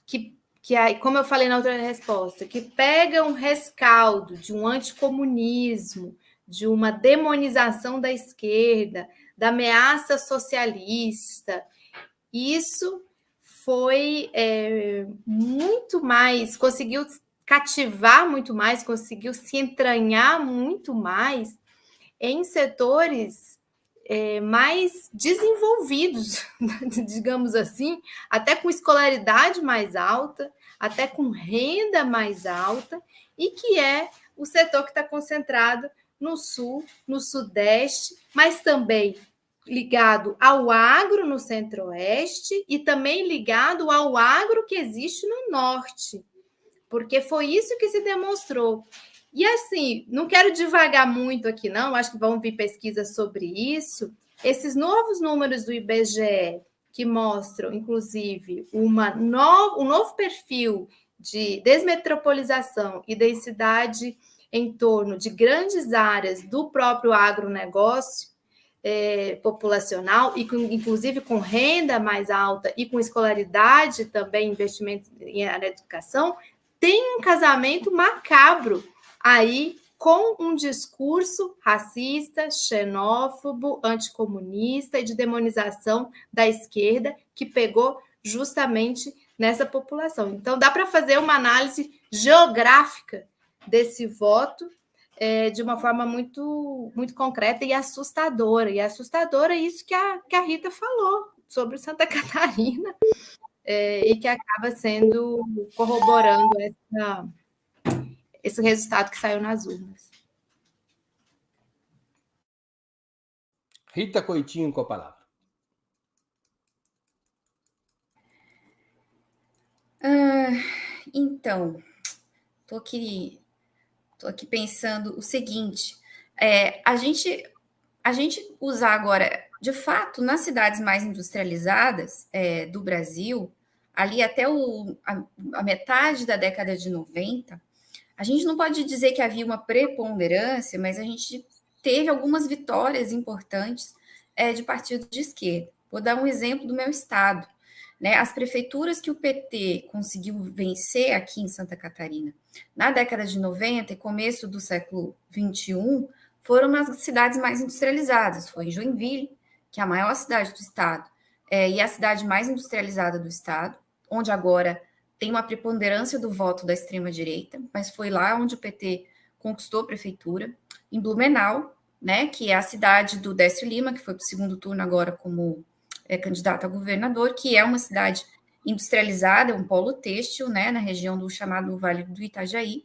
que como eu falei na outra resposta, que pega um rescaldo de um anticomunismo, de uma demonização da esquerda, da ameaça socialista, isso foi muito mais, conseguiu cativar muito mais, conseguiu se entranhar muito mais em setores mais desenvolvidos, digamos assim, até com escolaridade mais alta, até com renda mais alta, e que é o setor que está concentrado no Sul, no Sudeste, mas também ligado ao agro no Centro-Oeste e também ligado ao agro que existe no Norte, porque foi isso que se demonstrou. E assim, não quero divagar muito aqui, não, acho que vão vir pesquisas sobre isso. Esses novos números do IBGE, que mostram, inclusive, um novo perfil de desmetropolização e densidade em torno de grandes áreas do próprio agronegócio populacional, e inclusive com renda mais alta e com escolaridade também, investimento em área de educação, tem um casamento macabro aí com um discurso racista, xenófobo, anticomunista e de demonização da esquerda que pegou justamente nessa população. Então, dá para fazer uma análise geográfica desse voto de uma forma muito, muito concreta e assustadora. E assustadora é isso que a Rita falou sobre Santa Catarina, e que acaba sendo corroborando esse resultado que saiu nas urnas. Rita Coitinho com a palavra. Então, estou aqui pensando o seguinte: a gente usar agora, de fato, nas cidades mais industrializadas do Brasil, ali até a metade da década de 90, a gente não pode dizer que havia uma preponderância, mas a gente teve algumas vitórias importantes de partido de esquerda. Vou dar um exemplo do meu estado. Né, as prefeituras que o PT conseguiu vencer aqui em Santa Catarina na década de 90 e começo do século 21 foram nas cidades mais industrializadas. Foi em Joinville, que é a maior cidade do estado, e a cidade mais industrializada do estado, onde agora tem uma preponderância do voto da extrema-direita, mas foi lá onde o PT conquistou a prefeitura. Em Blumenau, né, que é a cidade do Décio Lima, que foi para o segundo turno agora como candidato a governador, que é uma cidade industrializada, um polo têxtil, né, na região do chamado Vale do Itajaí.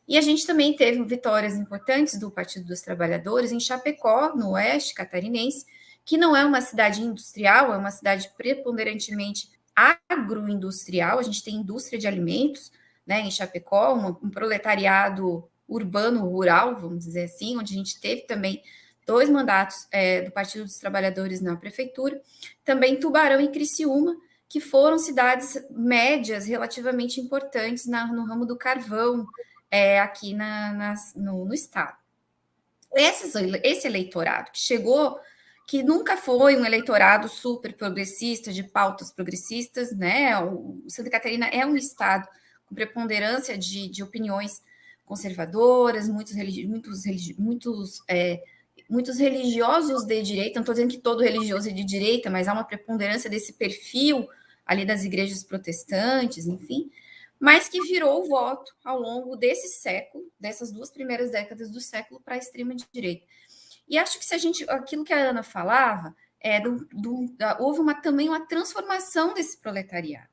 E a gente também teve vitórias importantes do Partido dos Trabalhadores em Chapecó, no oeste catarinense, que não é uma cidade industrial, é uma cidade preponderantemente agroindustrial. A gente tem indústria de alimentos, né, em Chapecó, um proletariado urbano-rural, vamos dizer assim, onde a gente teve também 2 mandatos do Partido dos Trabalhadores na prefeitura, também Tubarão e Criciúma, que foram cidades médias relativamente importantes no ramo do carvão aqui no estado. Esse eleitorado que chegou, que nunca foi um eleitorado super progressista, de pautas progressistas, né? O Santa Catarina é um estado com preponderância de opiniões conservadoras, muitos religiosos de direita. Não estou dizendo que todo religioso é de direita, mas há uma preponderância desse perfil ali das igrejas protestantes, enfim, mas que virou o voto ao longo desse século, dessas 2 primeiras décadas do século, para a extrema-direita. E acho que aquilo que a Ana falava, houve também uma transformação desse proletariado.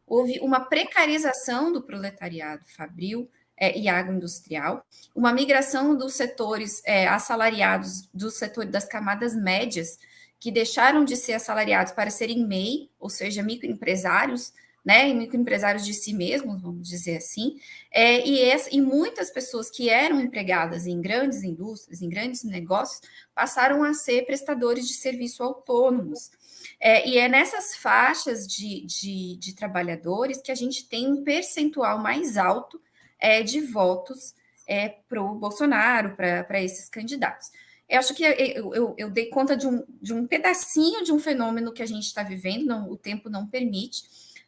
Houve uma precarização do proletariado fabril e agroindustrial, uma migração dos setores assalariados, do setor das camadas médias, que deixaram de ser assalariados para serem MEI, ou seja, microempresários, né, e microempresários de si mesmos, vamos dizer assim, e muitas pessoas que eram empregadas em grandes indústrias, em grandes negócios, passaram a ser prestadores de serviço autônomos. E é nessas faixas de trabalhadores que a gente tem um percentual mais alto de votos para o Bolsonaro, para esses candidatos. Eu acho que eu dei conta de um pedacinho de um fenômeno que a gente está vivendo, o tempo não permite,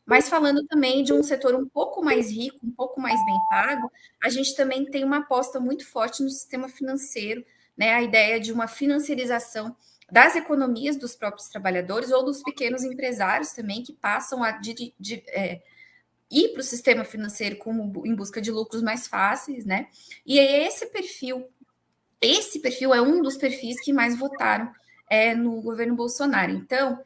mas falando também de um setor um pouco mais rico, um pouco mais bem pago, a gente também tem uma aposta muito forte no sistema financeiro, né? A ideia de uma financiarização das economias dos próprios trabalhadores ou dos pequenos empresários também, que passam a ir para o sistema financeiro em busca de lucros mais fáceis, né? E esse perfil é um dos perfis que mais votaram no governo Bolsonaro. Então,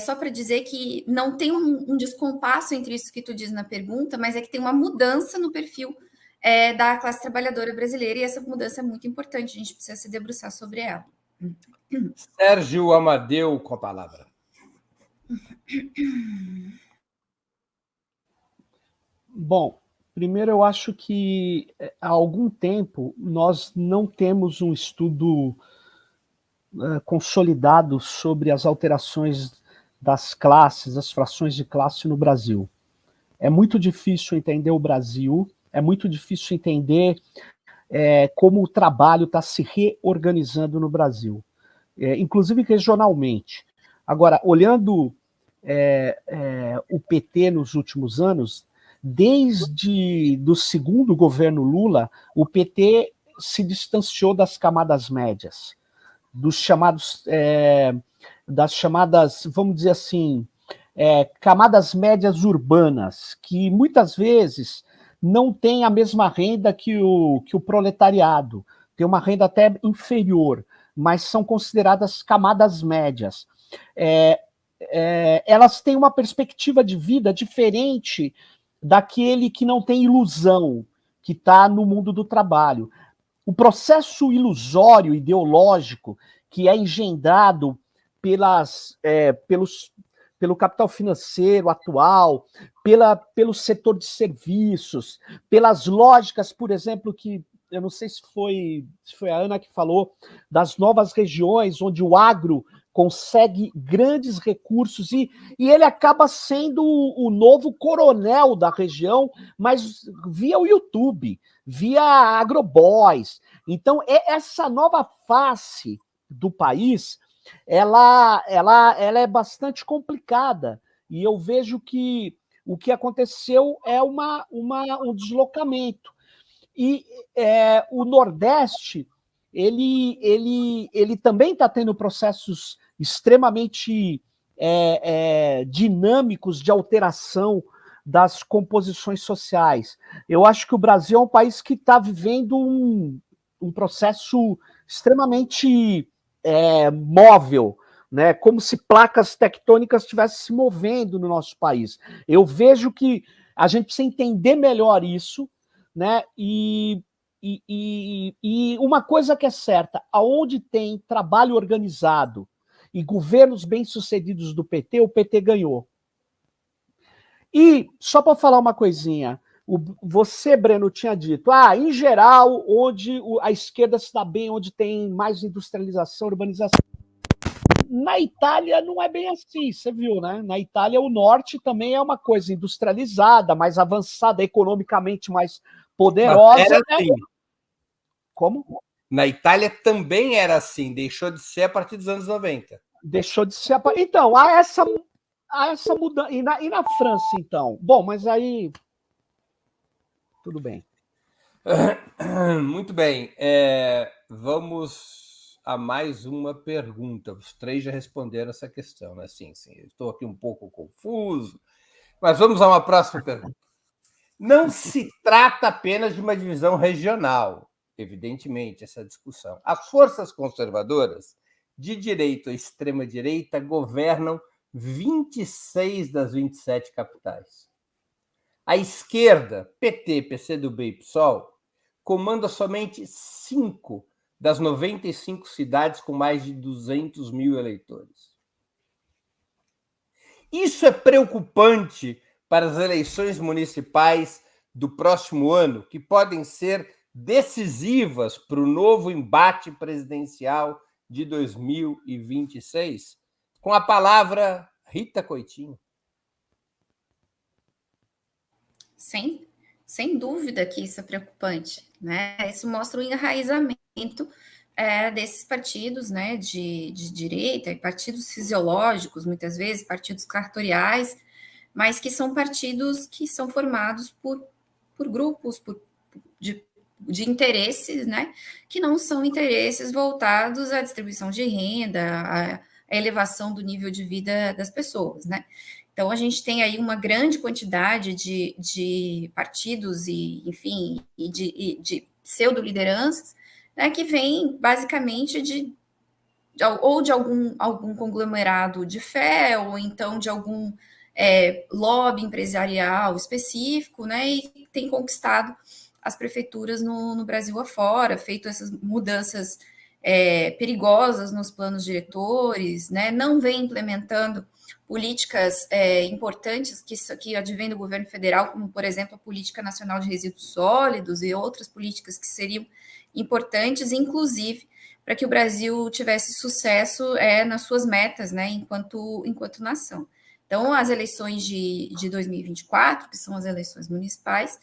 só para dizer que não tem um descompasso entre isso que tu diz na pergunta, mas é que tem uma mudança no perfil da classe trabalhadora brasileira, e essa mudança é muito importante, a gente precisa se debruçar sobre ela. Sérgio Amadeu com a palavra. Bom, primeiro eu acho que há algum tempo nós não temos um estudo consolidado sobre as alterações das classes, das frações de classe no Brasil. É muito difícil entender o Brasil, é muito difícil entender como o trabalho está se reorganizando no Brasil, inclusive regionalmente. Agora, olhando o PT nos últimos anos, desde do segundo governo Lula, o PT se distanciou das camadas médias, das chamadas, vamos dizer assim, camadas médias urbanas, que muitas vezes não têm a mesma renda que o proletariado, têm uma renda até inferior, mas são consideradas camadas médias. Elas têm uma perspectiva de vida diferente daquele que não tem ilusão, que está no mundo do trabalho. O processo ilusório, ideológico, que é engendrado pelo capital financeiro atual, pelo setor de serviços, pelas lógicas, por exemplo, que eu não sei se foi a Ana que falou, das novas regiões onde o agro consegue grandes recursos e ele acaba sendo o novo coronel da região, mas via o YouTube, via agroboys. Então, essa nova face do país, ela é bastante complicada. E eu vejo que o que aconteceu é um deslocamento. E o Nordeste, ele também está tendo processos extremamente dinâmicos de alteração das composições sociais. Eu acho que o Brasil é um país que está vivendo um processo extremamente móvel, né? Como se placas tectônicas estivessem se movendo no nosso país. Eu vejo que a gente precisa entender melhor isso, né? E uma coisa que é certa, aonde tem trabalho organizado e governos bem-sucedidos do PT, o PT ganhou. E, só para falar uma coisinha, você, Breno, tinha dito, em geral, onde a esquerda se dá bem, onde tem mais industrialização, urbanização. Na Itália não é bem assim, você viu, né? Na Itália o norte também é uma coisa industrializada, mais avançada, economicamente mais poderosa. Era assim. Como? Na Itália também era assim, deixou de ser a partir dos anos 90. Deixou de ser. Então, há essa mudança. E na França, então? Bom, mas aí. Tudo bem. Muito bem. Vamos a mais uma pergunta. Os três já responderam essa questão, né? Sim. Eu estou aqui um pouco confuso, mas vamos a uma próxima pergunta. Não se trata apenas de uma divisão regional, evidentemente, essa discussão. As forças conservadoras, de direita ou extrema-direita, governam 26 das 27 capitais. A esquerda, PT, PCdoB e PSOL, comanda somente 5 das 95 cidades com mais de 200 mil eleitores. Isso é preocupante para as eleições municipais do próximo ano, que podem ser decisivas para o novo embate presidencial de 2026? Com a palavra, Rita Coitinho. Sem dúvida que isso é preocupante, né? Isso mostra o enraizamento desses partidos, né, de direita, e partidos fisiológicos, muitas vezes, partidos cartoriais, mas que são partidos que são formados por grupos de interesses, né, que não são interesses voltados à distribuição de renda, à elevação do nível de vida das pessoas, né? Então, a gente tem aí uma grande quantidade de partidos e, enfim, de pseudo-lideranças, né, que vem basicamente de algum conglomerado de fé, ou então de algum lobby empresarial específico, né, e tem conquistado as prefeituras no Brasil afora, feito essas mudanças perigosas nos planos diretores, né, não vem implementando políticas importantes que advêm do governo federal, como, por exemplo, a Política Nacional de Resíduos Sólidos e outras políticas que seriam importantes, inclusive, para que o Brasil tivesse sucesso nas suas metas, né, enquanto nação. Então, as eleições de 2024, que são as eleições municipais,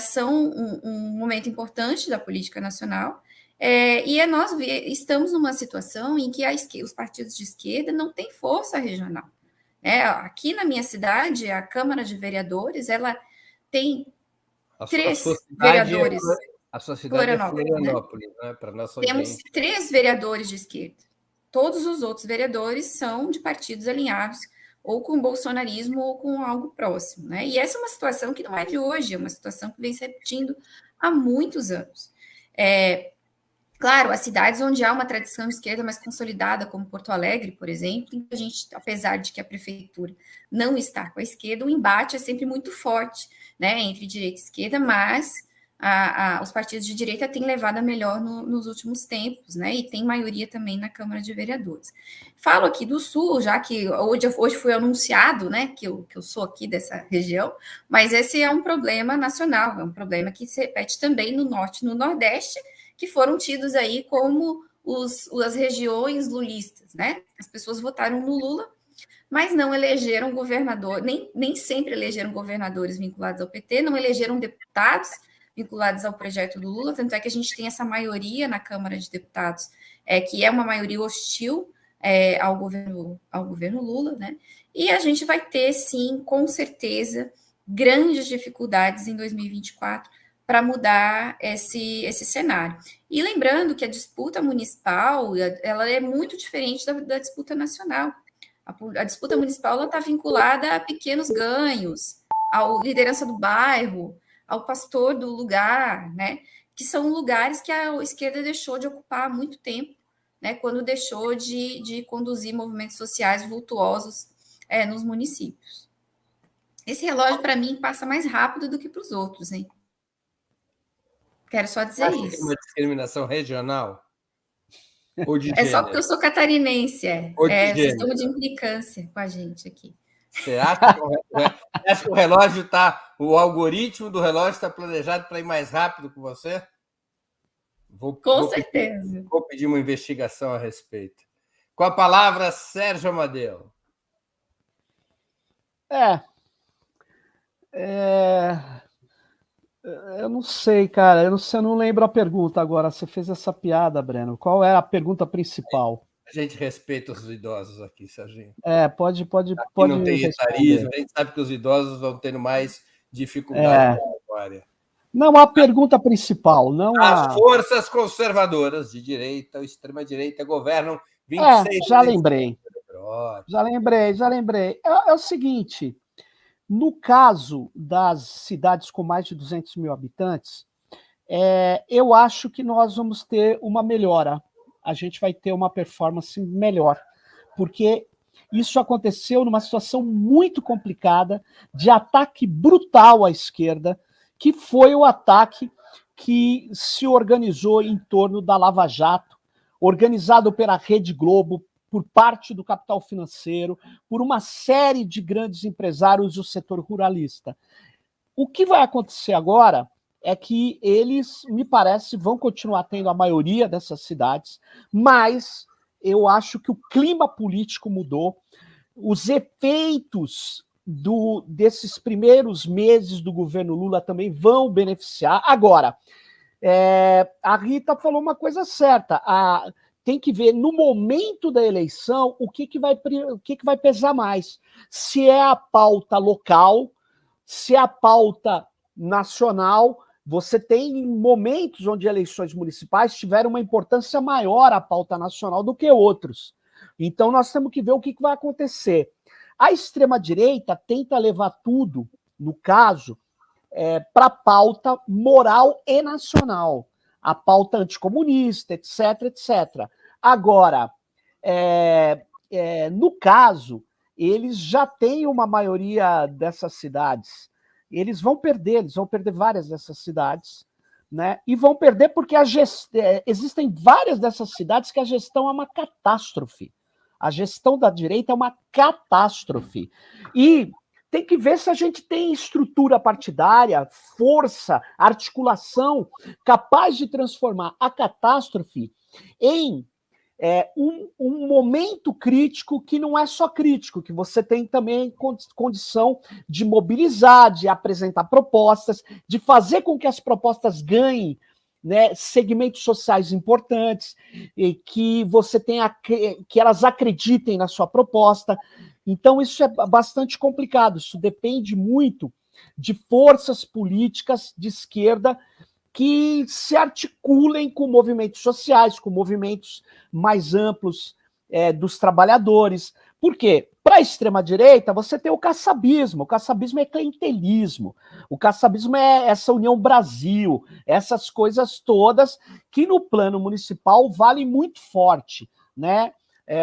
são um momento importante da política nacional, e nós estamos numa situação em que os partidos de esquerda não têm força regional. Aqui na minha cidade, a Câmara de Vereadores, ela tem 3 vereadores. A sua cidade é Florianópolis, né? Para nossa audiência. Temos 3 vereadores de esquerda. Todos os outros vereadores são de partidos alinhados ou com o bolsonarismo ou com algo próximo, né? E essa é uma situação que não é de hoje, é uma situação que vem se repetindo há muitos anos. Claro, as cidades onde há uma tradição de esquerda mais consolidada, como Porto Alegre, por exemplo, a gente, apesar de que a prefeitura não está com a esquerda, o embate é sempre muito forte, né, entre direita e esquerda, mas os partidos de direita têm levado a melhor nos últimos tempos, né, e tem maioria também na Câmara de Vereadores. Falo aqui do Sul, já que hoje foi anunciado, né, que eu sou aqui dessa região, mas esse é um problema nacional, é um problema que se repete também no Norte e no Nordeste, que foram tidos aí como as regiões lulistas, né? As pessoas votaram no Lula, mas não elegeram governador, nem sempre elegeram governadores vinculados ao PT, não elegeram deputados vinculados ao projeto do Lula, tanto é que a gente tem essa maioria na Câmara de Deputados, que é uma maioria hostil ao governo Lula, né? E a gente vai ter, sim, com certeza, grandes dificuldades em 2024 para mudar esse cenário. E lembrando que a disputa municipal ela é muito diferente da disputa nacional. A disputa municipal está vinculada a pequenos ganhos, à liderança do bairro, ao pastor do lugar, né? Que são lugares que a esquerda deixou de ocupar há muito tempo, né? Quando deixou de conduzir movimentos sociais vultuosos nos municípios. Esse relógio, para mim, passa mais rápido do que para os outros, hein? Quero só dizer isso. Que é uma discriminação regional? Ou de gênero? Só porque eu sou catarinense, vocês estão de implicância com a gente aqui. Você acha que o relógio o algoritmo do relógio está planejado para ir mais rápido que você? Com certeza. Vou pedir uma investigação a respeito. Com a palavra, Sérgio Amadeu. Eu não sei, cara. Eu não lembro a pergunta agora. Você fez essa piada, Breno. Qual era a pergunta principal? A gente respeita os idosos aqui, Serginho. Pode não tem etarismo. A gente sabe que os idosos vão tendo mais dificuldade com a memória. Não a pergunta principal, não As forças conservadoras de direita ou extrema-direita governam 26... Já lembrei. É o seguinte... No caso das cidades com mais de 200 mil habitantes, eu acho que nós vamos ter uma melhora. A gente vai ter uma performance melhor, porque isso aconteceu numa situação muito complicada de ataque brutal à esquerda, que foi o ataque que se organizou em torno da Lava Jato, organizado pela Rede Globo, por parte do capital financeiro, por uma série de grandes empresários do setor ruralista. O que vai acontecer agora é que eles, me parece, vão continuar tendo a maioria dessas cidades, mas eu acho que o clima político mudou, os efeitos desses primeiros meses do governo Lula também vão beneficiar. Agora, a Rita falou uma coisa certa, tem que ver no momento da eleição o que vai pesar mais. Se é a pauta local, se é a pauta nacional. Você tem momentos onde eleições municipais tiveram uma importância maior a pauta nacional do que outros. Então nós temos que ver o que vai acontecer. A extrema-direita tenta levar tudo, no caso, para a pauta moral e nacional. A pauta anticomunista, etc, etc. Agora, no caso, eles já têm uma maioria dessas cidades. Eles vão perder várias dessas cidades, né? E vão perder porque existem várias dessas cidades que a gestão é uma catástrofe. A gestão da direita é uma catástrofe. E tem que ver se a gente tem estrutura partidária, força, articulação, capaz de transformar a catástrofe em um momento crítico que não é só crítico, que você tem também condição de mobilizar, de apresentar propostas, de fazer com que as propostas ganhem, né, segmentos sociais importantes, e que você tenha que elas acreditem na sua proposta. Então, isso é bastante complicado, isso depende muito de forças políticas de esquerda que se articulem com movimentos sociais, com movimentos mais amplos dos trabalhadores, Por quê? Para a extrema-direita, você tem o caçabismo. O caçabismo é clientelismo. O caçabismo é essa União Brasil, essas coisas todas que no plano municipal valem muito forte, né?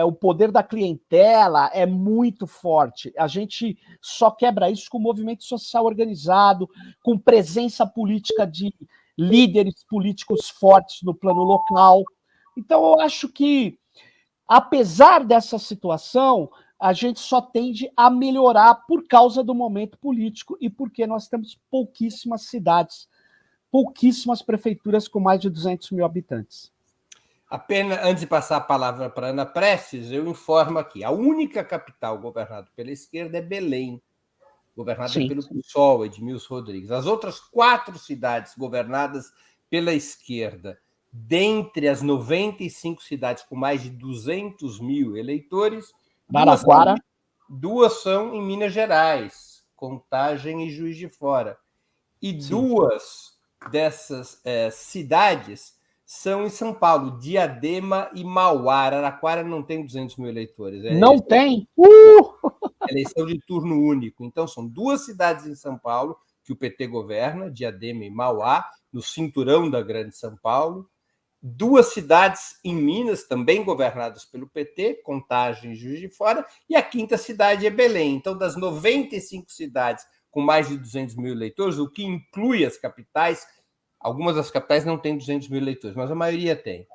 O poder da clientela é muito forte. A gente só quebra isso com movimento social organizado, com presença política de líderes políticos fortes no plano local. Então, eu acho que, apesar dessa situação, a gente só tende a melhorar por causa do momento político e porque nós temos pouquíssimas cidades, pouquíssimas prefeituras com mais de 200 mil habitantes. Apenas, antes de passar a palavra para Ana Prestes, eu informo aqui, a única capital governada pela esquerda é Belém, governada pelo PSOL, Edmilson Rodrigues. As outras 4 cidades governadas pela esquerda, dentre as 95 cidades com mais de 200 mil eleitores, duas são em Minas Gerais, Contagem e Juiz de Fora. E 2 dessas cidades são em São Paulo, Diadema e Mauá. Araraquara não tem 200 mil eleitores. Não tem? Eleição de turno único. Então, são 2 cidades em São Paulo que o PT governa, Diadema e Mauá, no cinturão da Grande São Paulo. 2 cidades em Minas, também governadas pelo PT, Contagem e Juiz de Fora. E a 5ª cidade é Belém. Então, das 95 cidades com mais de 200 mil eleitores, o que inclui as capitais, algumas das capitais não têm 200 mil eleitores, mas a maioria tem.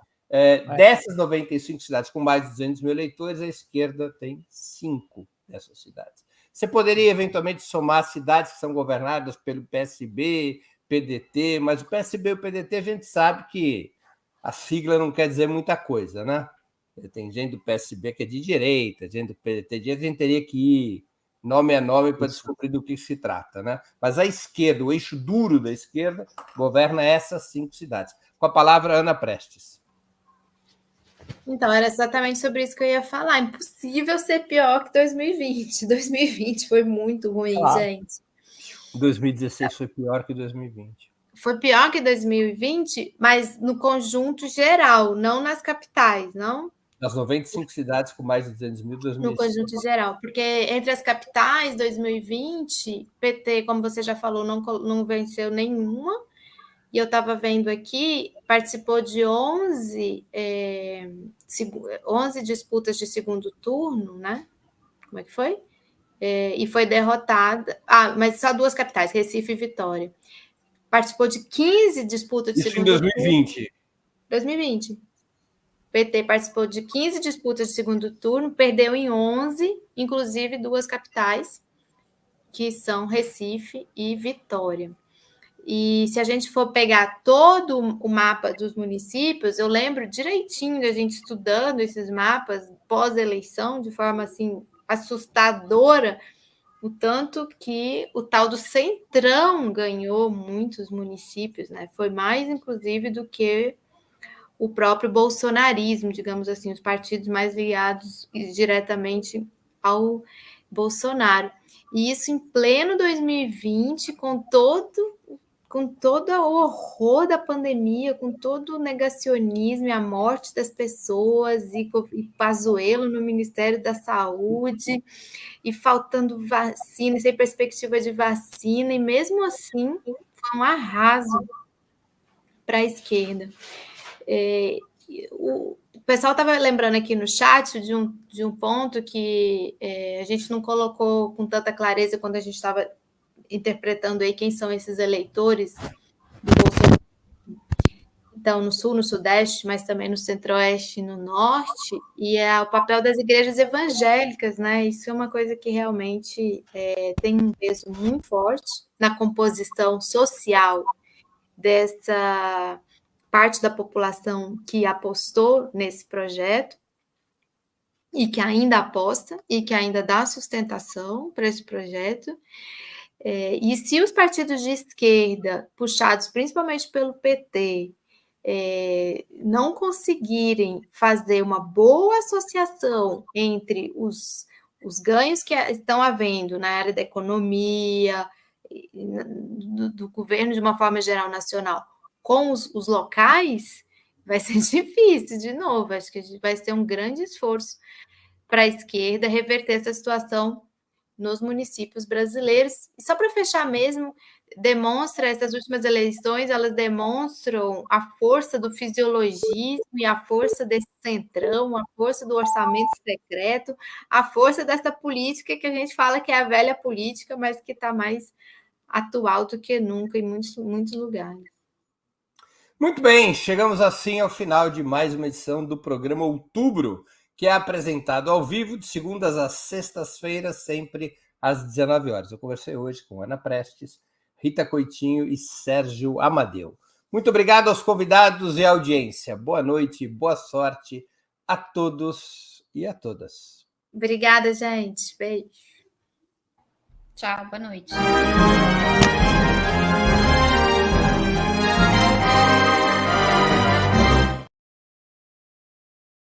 Dessas 95 cidades com mais de 200 mil eleitores, a esquerda tem 5 dessas cidades. Você poderia, eventualmente, somar cidades que são governadas pelo PSB, PDT, mas o PSB e o PDT a gente sabe que a sigla não quer dizer muita coisa, né? Tem gente do PSB que é de direita, gente do PDT de direita, a gente teria que ir nome a nome para descobrir do que se trata, né? Mas a esquerda, o eixo duro da esquerda, governa essas 5 cidades. Com a palavra, Ana Prestes. Então, era exatamente sobre isso que eu ia falar. Impossível ser pior que 2020. 2020 foi muito ruim, gente. 2016 foi pior que 2020. Foi pior que 2020, mas no conjunto geral, não nas capitais, não? Das 95 cidades com mais de 200 mil, 2016. No conjunto geral, porque entre as capitais, 2020, PT, como você já falou, não venceu nenhuma. E eu estava vendo aqui, participou de 11 disputas de segundo turno, né? Como é que foi? E foi derrotada. Mas só 2 capitais, Recife e Vitória. Participou de 15 disputas de segundo turno. Isso em 2020. 2020. PT participou de 15 disputas de segundo turno, perdeu em 11, inclusive 2 capitais, que são Recife e Vitória. E se a gente for pegar todo o mapa dos municípios, eu lembro direitinho da gente estudando esses mapas pós-eleição, de forma assim assustadora, o tanto que o tal do Centrão ganhou muitos municípios, né? Foi mais, inclusive, do que o próprio bolsonarismo, digamos assim, os partidos mais ligados diretamente ao Bolsonaro. E isso em pleno 2020, com todo o horror da pandemia, com todo o negacionismo e a morte das pessoas, e Pazuello no Ministério da Saúde, e faltando vacina, sem perspectiva de vacina, e mesmo assim foi um arraso para a esquerda. O pessoal estava lembrando aqui no chat de um ponto que a gente não colocou com tanta clareza quando a gente estava interpretando aí quem são esses eleitores do Bolsonaro. Então, no Sul, no Sudeste, mas também no Centro-Oeste e no Norte, e é o papel das igrejas evangélicas, né? Isso é uma coisa que realmente tem um peso muito forte na composição social dessa parte da população que apostou nesse projeto e que ainda aposta e que ainda dá sustentação para esse projeto. E se os partidos de esquerda, puxados principalmente pelo PT, não conseguirem fazer uma boa associação entre os ganhos que estão havendo na área da economia, do governo de uma forma geral nacional, com os locais, vai ser difícil de novo. Acho que a gente vai ter um grande esforço para a esquerda reverter essa situação nos municípios brasileiros. E só para fechar mesmo, essas últimas eleições, elas demonstram a força do fisiologismo e a força desse centrão, a força do orçamento secreto, a força dessa política que a gente fala que é a velha política, mas que está mais atual do que nunca em muitos lugares. Muito bem, chegamos assim ao final de mais uma edição do programa Outubro, que é apresentado ao vivo de segundas às sextas-feiras, sempre às 19 horas. Eu conversei hoje com Ana Prestes, Rita Coitinho e Sérgio Amadeu. Muito obrigado aos convidados e à audiência. Boa noite, boa sorte a todos e a todas. Obrigada, gente. Beijo. Tchau, boa noite.